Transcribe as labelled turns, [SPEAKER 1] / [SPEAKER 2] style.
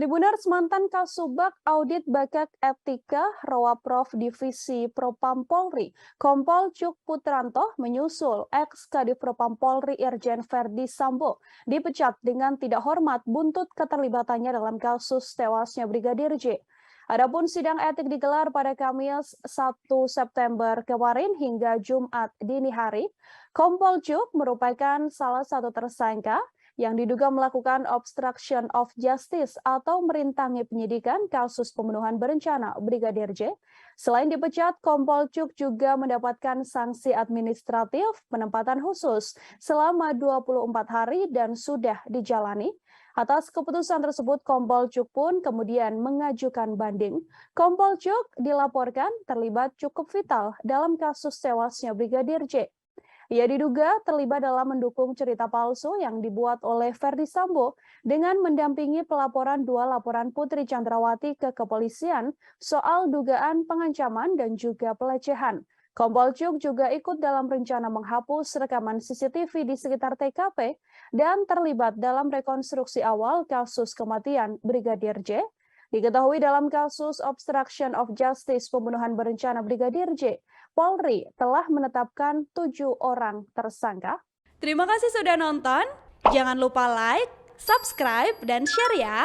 [SPEAKER 1] Tribuners mantan Kasubag Audit Bakat Etika Rawaprov Divisi Propam Polri, Kompol Cuk Putranto menyusul ex-Kadif Propam Polri Irjen Verdi Sambo dipecat dengan tidak hormat buntut keterlibatannya dalam kasus tewasnya Brigadir J. Adapun sidang etik digelar pada Kamis 1 September kemarin hingga Jumat dini hari. Kompol Cuk merupakan salah satu tersangka yang diduga melakukan obstruction of justice atau merintangi penyidikan kasus pembunuhan berencana Brigadir J. Selain dipecat, Kompol Cuk juga mendapatkan sanksi administratif penempatan khusus selama 24 hari dan sudah dijalani. Atas keputusan tersebut, Kompol Cuk pun kemudian mengajukan banding. Kompol Cuk dilaporkan terlibat cukup vital dalam kasus tewasnya Brigadir J. Ia diduga terlibat dalam mendukung cerita palsu yang dibuat oleh Verdi Sambo dengan mendampingi pelaporan dua laporan Putri Chandrawati ke kepolisian soal dugaan pengancaman dan juga pelecehan. Kompol Cuk juga ikut dalam rencana menghapus rekaman CCTV di sekitar TKP dan terlibat dalam rekonstruksi awal kasus kematian Brigadir J. Diketahui dalam kasus obstruction of justice pembunuhan berencana Brigadir J, Polri telah menetapkan 7 orang tersangka.
[SPEAKER 2] Terima kasih sudah nonton. Jangan lupa like, subscribe, dan share ya.